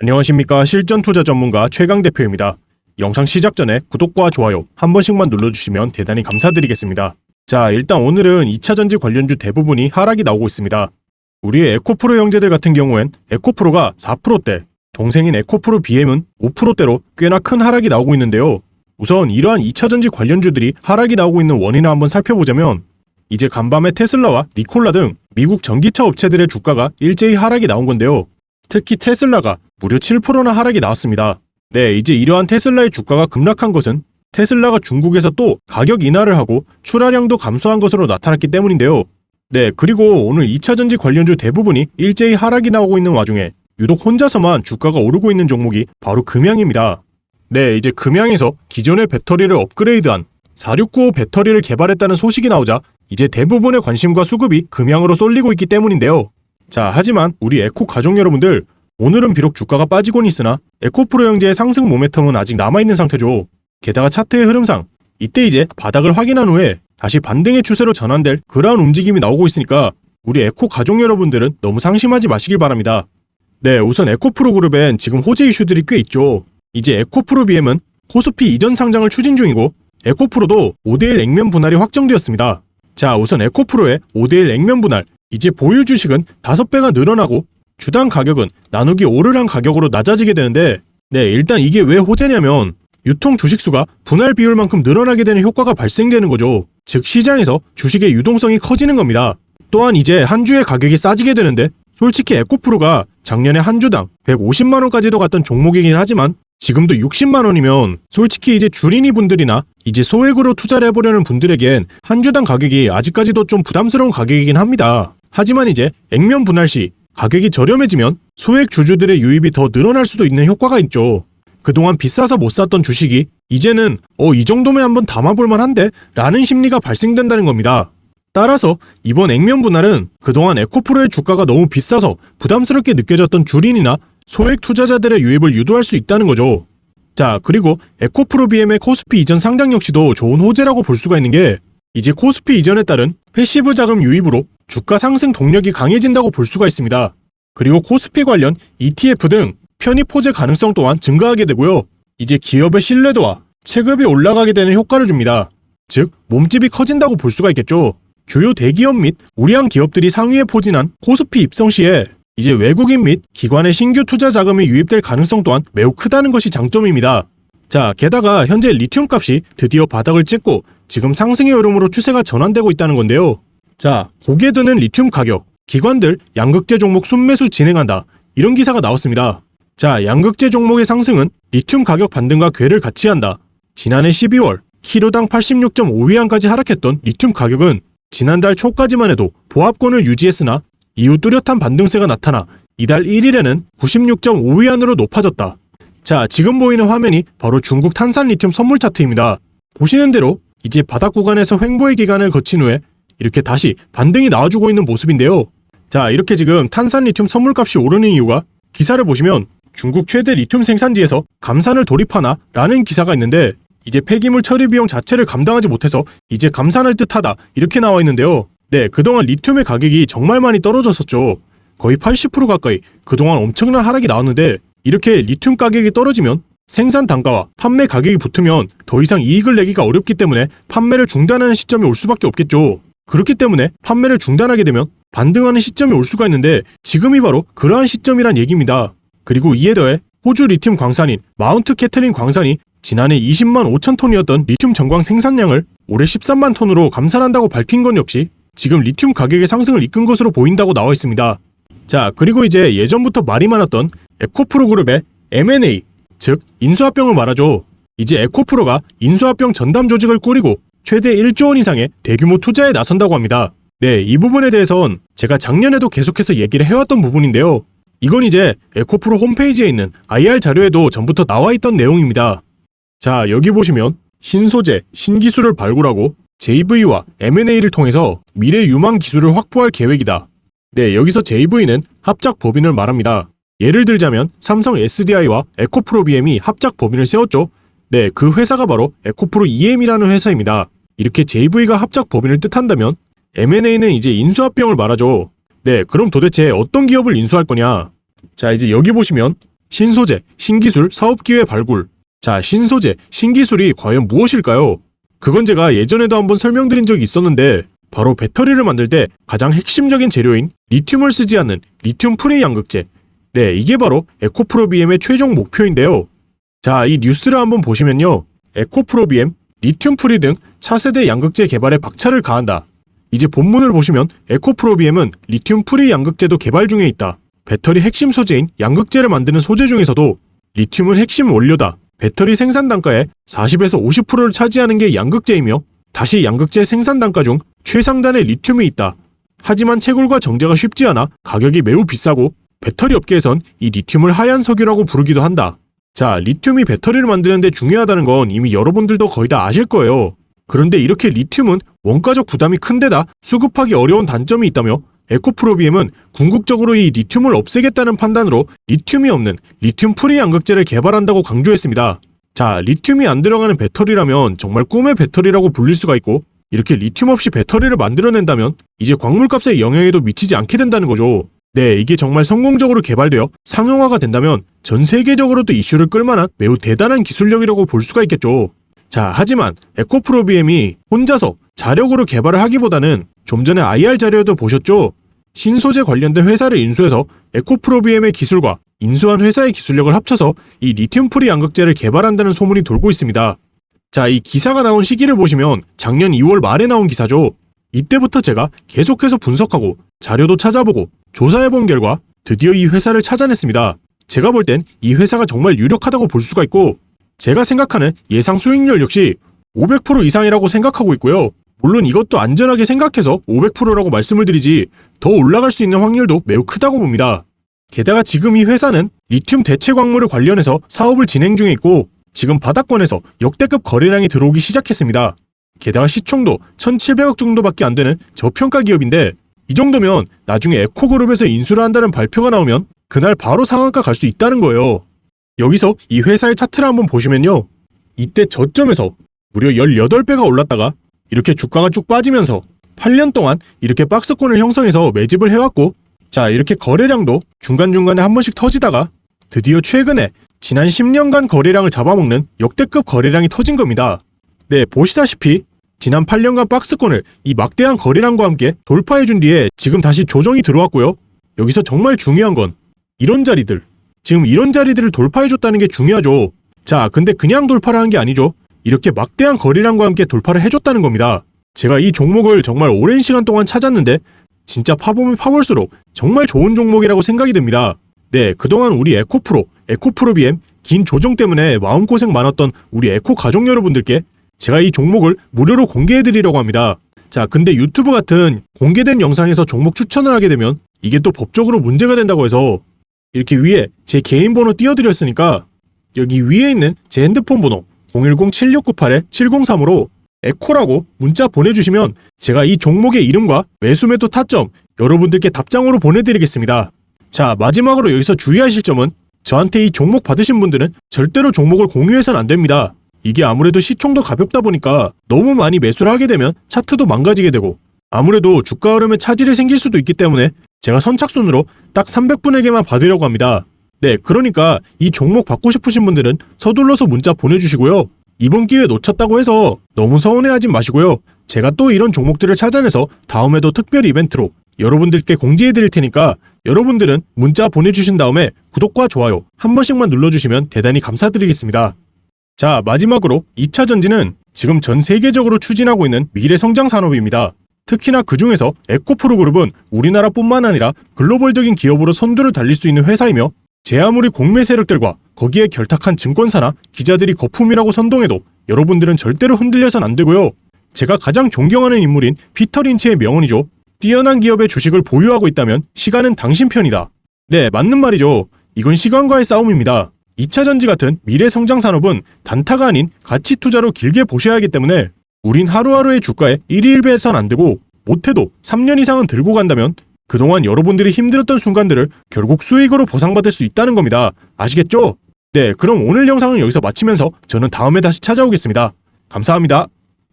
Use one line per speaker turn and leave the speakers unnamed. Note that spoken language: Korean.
안녕하십니까. 실전투자 전문가 최강 대표입니다. 영상 시작 전에 구독과 좋아요 한 번씩만 눌러주시면 대단히 감사드리겠습니다. 자, 일단 오늘은 2차전지 관련주 대부분이 하락이 나오고 있습니다. 우리의 에코프로 형제들 같은 경우엔 에코프로가 4%대, 동생인 에코프로 BM은 5%대로 꽤나 큰 하락이 나오고 있는데요. 우선 이러한 2차전지 관련주들이 하락이 나오고 있는 원인을 한번 살펴보자면, 이제 간밤에 테슬라와 니콜라 등 미국 전기차 업체들의 주가가 일제히 하락이 나온 건데요. 특히 테슬라가 무려 7%나 하락이 나왔습니다. 네, 이제 이러한 테슬라의 주가가 급락한 것은 테슬라가 중국에서 또 가격 인하를 하고 출하량도 감소한 것으로 나타났기 때문인데요. 네, 그리고 오늘 2차전지 관련주 대부분이 일제히 하락이 나오고 있는 와중에 유독 혼자서만 주가가 오르고 있는 종목이 바로 금양입니다. 네, 이제 금양에서 기존의 배터리를 업그레이드한 4695 배터리를 개발했다는 소식이 나오자 이제 대부분의 관심과 수급이 금양으로 쏠리고 있기 때문인데요. 자, 하지만 우리 에코 가족 여러분들, 오늘은 비록 주가가 빠지곤 있으나 에코프로 형제의 상승 모멘텀은 아직 남아있는 상태죠. 게다가 차트의 흐름상 이때 이제 바닥을 확인한 후에 다시 반등의 추세로 전환될 그러한 움직임이 나오고 있으니까 우리 에코 가족 여러분들은 너무 상심하지 마시길 바랍니다. 네, 우선 에코프로 그룹엔 지금 호재 이슈들이 꽤 있죠. 이제 에코프로 BM은 코스피 이전 상장을 추진 중이고 에코프로도 5대1 액면 분할이 확정되었습니다. 자, 우선 에코프로의 5대1 액면 분할, 이제 보유 주식은 5배가 늘어나고 주당 가격은 나누기 5를 한 가격으로 낮아지게 되는데, 네, 일단 이게 왜 호재냐면 유통 주식수가 분할 비율만큼 늘어나게 되는 효과가 발생되는 거죠. 즉 시장에서 주식의 유동성이 커지는 겁니다. 또한 이제 한 주의 가격이 싸지게 되는데, 솔직히 에코프로가 작년에 한 주당 150만원까지도 갔던 종목이긴 하지만 지금도 60만원이면 솔직히 이제 주린이 분들이나 이제 소액으로 투자를 해보려는 분들에겐 한 주당 가격이 아직까지도 좀 부담스러운 가격이긴 합니다. 하지만 이제 액면 분할 시 가격이 저렴해지면 소액 주주들의 유입이 더 늘어날 수도 있는 효과가 있죠. 그동안 비싸서 못 샀던 주식이 이제는 이 정도면 한번 담아볼만 한데? 라는 심리가 발생된다는 겁니다. 따라서 이번 액면 분할은 그동안 에코프로의 주가가 너무 비싸서 부담스럽게 느껴졌던 주린이나 소액 투자자들의 유입을 유도할 수 있다는 거죠. 자, 그리고 에코프로 BM의 코스피 이전 상장 역시도 좋은 호재라고 볼 수가 있는 게, 이제 코스피 이전에 따른 패시브 자금 유입으로 주가 상승 동력이 강해진다고 볼 수가 있습니다. 그리고 코스피 관련 ETF 등 편입 호재 가능성 또한 증가하게 되고요. 이제 기업의 신뢰도와 체급이 올라가게 되는 효과를 줍니다. 즉 몸집이 커진다고 볼 수가 있겠죠. 주요 대기업 및 우량 기업들이 상위에 포진한 코스피 입성 시에 이제 외국인 및 기관의 신규 투자 자금이 유입될 가능성 또한 매우 크다는 것이 장점입니다. 자, 게다가 현재 리튬 값이 드디어 바닥을 찍고 지금 상승의 흐름으로 추세가 전환되고 있다는 건데요. 자, 고개 드는 리튬 가격, 기관들 양극재 종목 순매수 진행한다, 이런 기사가 나왔습니다. 자, 양극재 종목의 상승은 리튬 가격 반등과 궤를 같이 한다. 지난해 12월 키로당 86.5위안까지 하락했던 리튬 가격은 지난달 초까지만 해도 보합권을 유지했으나 이후 뚜렷한 반등세가 나타나 이달 1일에는 96.5위안으로 높아졌다. 자, 지금 보이는 화면이 바로 중국 탄산 리튬 선물 차트입니다. 보시는 대로 이제 바닥 구간에서 횡보의 기간을 거친 후에 이렇게 다시 반등이 나와주고 있는 모습인데요. 자, 이렇게 지금 탄산 리튬 선물값이 오르는 이유가, 기사를 보시면 중국 최대 리튬 생산지에서 감산을 돌입하나 라는 기사가 있는데, 이제 폐기물 처리 비용 자체를 감당하지 못해서 이제 감산할 듯하다, 이렇게 나와 있는데요. 네, 그동안 리튬의 가격이 정말 많이 떨어졌었죠. 거의 80% 가까이 그동안 엄청난 하락이 나왔는데, 이렇게 리튬 가격이 떨어지면 생산 단가와 판매 가격이 붙으면 더 이상 이익을 내기가 어렵기 때문에 판매를 중단하는 시점이 올 수밖에 없겠죠. 그렇기 때문에 판매를 중단하게 되면 반등하는 시점이 올 수가 있는데, 지금이 바로 그러한 시점이란 얘기입니다. 그리고 이에 더해 호주 리튬 광산인 마운트 캐틀린 광산이 지난해 20만 5천 톤이었던 리튬 전광 생산량을 올해 13만 톤으로 감산한다고 밝힌 건 역시 지금 리튬 가격의 상승을 이끈 것으로 보인다고 나와 있습니다. 자, 그리고 이제 예전부터 말이 많았던 에코프로 그룹의 M&A, 즉 인수합병을 말하죠. 이제 에코프로가 인수합병 전담 조직을 꾸리고 최대 1조 원 이상의 대규모 투자에 나선다고 합니다. 네, 이 부분에 대해선 제가 작년에도 계속해서 얘기를 해왔던 부분인데요. 이건 이제 에코프로 홈페이지에 있는 IR 자료에도 전부터 나와있던 내용입니다. 자, 여기 보시면 신소재, 신기술을 발굴하고 JV와 M&A를 통해서 미래 유망 기술을 확보할 계획이다. 네, 여기서 JV는 합작 법인을 말합니다. 예를 들자면 삼성 SDI와 에코프로 BM이 합작 법인을 세웠죠. 네, 그 회사가 바로 에코프로 EM이라는 회사입니다. 이렇게 JV가 합작 법인을 뜻한다면 M&A는 이제 인수합병을 말하죠. 네, 그럼 도대체 어떤 기업을 인수할 거냐? 자, 이제 여기 보시면 신소재, 신기술, 사업기회 발굴. 자, 신소재, 신기술이 과연 무엇일까요? 그건 제가 예전에도 한번 설명드린 적이 있었는데 바로 배터리를 만들 때 가장 핵심적인 재료인 리튬을 쓰지 않는 리튬 프리 양극재. 네, 이게 바로 에코프로비엠의 최종 목표인데요. 자, 이 뉴스를 한번 보시면요. 에코프로비엠, 리튬 프리 등 차세대 양극재 개발에 박차를 가한다. 이제 본문을 보시면 에코프로비엠은 리튬 프리 양극재도 개발 중에 있다. 배터리 핵심 소재인 양극재를 만드는 소재 중에서도 리튬은 핵심 원료다. 배터리 생산 단가의 40에서 50%를 차지하는 게 양극재이며 다시 양극재 생산 단가 중 최상단에 리튬이 있다. 하지만 채굴과 정제가 쉽지 않아 가격이 매우 비싸고 배터리 업계에선 이 리튬을 하얀 석유라고 부르기도 한다. 자, 리튬이 배터리를 만드는데 중요하다는 건 이미 여러분들도 거의 다 아실 거예요. 그런데 이렇게 리튬은 원가적 부담이 큰데다 수급하기 어려운 단점이 있다며 에코프로비엠은 궁극적으로 이 리튬을 없애겠다는 판단으로 리튬이 없는 리튬 프리 양극재를 개발한다고 강조했습니다. 자, 리튬이 안 들어가는 배터리라면 정말 꿈의 배터리라고 불릴 수가 있고 이렇게 리튬 없이 배터리를 만들어낸다면 이제 광물값에 영향에도 미치지 않게 된다는 거죠. 네, 이게 정말 성공적으로 개발되어 상용화가 된다면 전 세계적으로도 이슈를 끌만한 매우 대단한 기술력이라고 볼 수가 있겠죠. 자, 하지만 에코프로비엠이 혼자서 자력으로 개발을 하기보다는 좀 전에 IR 자료에도 보셨죠? 신소재 관련된 회사를 인수해서 에코프로비엠의 기술과 인수한 회사의 기술력을 합쳐서 이 리튬 프리 양극재를 개발한다는 소문이 돌고 있습니다. 자, 이 기사가 나온 시기를 보시면 작년 2월 말에 나온 기사죠. 이때부터 제가 계속해서 분석하고 자료도 찾아보고 조사해본 결과 드디어 이 회사를 찾아냈습니다. 제가 볼 땐 이 회사가 정말 유력하다고 볼 수가 있고 제가 생각하는 예상 수익률 역시 500% 이상이라고 생각하고 있고요. 물론 이것도 안전하게 생각해서 500%라고 말씀을 드리지 더 올라갈 수 있는 확률도 매우 크다고 봅니다. 게다가 지금 이 회사는 리튬 대체 광물을 관련해서 사업을 진행 중에 있고 지금 바닥권에서 역대급 거래량이 들어오기 시작했습니다. 게다가 시총도 1,700억 정도밖에 안 되는 저평가 기업인데 이 정도면 나중에 에코그룹에서 인수를 한다는 발표가 나오면 그날 바로 상한가 갈 수 있다는 거예요. 여기서 이 회사의 차트를 한번 보시면요. 이때 저점에서 무려 18배가 올랐다가 이렇게 주가가 쭉 빠지면서 8년 동안 이렇게 박스권을 형성해서 매집을 해왔고 자, 이렇게 거래량도 중간중간에 한 번씩 터지다가 드디어 최근에 지난 10년간 거래량을 잡아먹는 역대급 거래량이 터진 겁니다. 네, 보시다시피 지난 8년간 박스권을 이 막대한 거래량과 함께 돌파해준 뒤에 지금 다시 조정이 들어왔고요. 여기서 정말 중요한 건 이런 자리들, 지금 이런 자리들을 돌파해줬다는 게 중요하죠. 자, 근데 그냥 돌파를 한 게 아니죠. 이렇게 막대한 거래량과 함께 돌파를 해줬다는 겁니다. 제가 이 종목을 정말 오랜 시간 동안 찾았는데 진짜 파보면 파볼수록 정말 좋은 종목이라고 생각이 듭니다. 네, 그동안 우리 에코프로비엠 긴 조정 때문에 마음고생 많았던 우리 에코 가족 여러분들께 제가 이 종목을 무료로 공개해드리려고 합니다. 자, 근데 유튜브 같은 공개된 영상에서 종목 추천을 하게 되면 이게 또 법적으로 문제가 된다고 해서 이렇게 위에 제 개인 번호 띄워드렸으니까 여기 위에 있는 제 핸드폰 번호 010-7698-7035로 에코라고 문자 보내주시면 제가 이 종목의 이름과 매수매도 타점 여러분들께 답장으로 보내드리겠습니다. 자, 마지막으로 여기서 주의하실 점은 저한테 이 종목 받으신 분들은 절대로 종목을 공유해서는 안 됩니다. 이게 아무래도 시총도 가볍다 보니까 너무 많이 매수를 하게 되면 차트도 망가지게 되고 아무래도 주가 흐름에 차질이 생길 수도 있기 때문에 제가 선착순으로 딱 300분에게만 받으려고 합니다. 네, 그러니까 이 종목 받고 싶으신 분들은 서둘러서 문자 보내주시고요. 이번 기회 놓쳤다고 해서 너무 서운해하진 마시고요. 제가 또 이런 종목들을 찾아내서 다음에도 특별 이벤트로 여러분들께 공지해드릴 테니까 여러분들은 문자 보내주신 다음에 구독과 좋아요 한 번씩만 눌러주시면 대단히 감사드리겠습니다. 자, 마지막으로 2차 전지는 지금 전 세계적으로 추진하고 있는 미래 성장 산업입니다. 특히나 그 중에서 에코프로그룹은 우리나라뿐만 아니라 글로벌적인 기업으로 선두를 달릴 수 있는 회사이며 제 아무리 공매 세력들과 거기에 결탁한 증권사나 기자들이 거품이라고 선동해도 여러분들은 절대로 흔들려선 안 되고요. 제가 가장 존경하는 인물인 피터 린치의 명언이죠. 뛰어난 기업의 주식을 보유하고 있다면 시간은 당신 편이다. 네, 맞는 말이죠. 이건 시간과의 싸움입니다. 2차 전지 같은 미래 성장 산업은 단타가 아닌 가치 투자로 길게 보셔야 하기 때문에 우린 하루하루의 주가에 1위1배해선 안 되고 못해도 3년 이상은 들고 간다면 그동안 여러분들이 힘들었던 순간들을 결국 수익으로 보상받을 수 있다는 겁니다. 아시겠죠? 네, 그럼 오늘 영상은 여기서 마치면서 저는 다음에 다시 찾아오겠습니다. 감사합니다.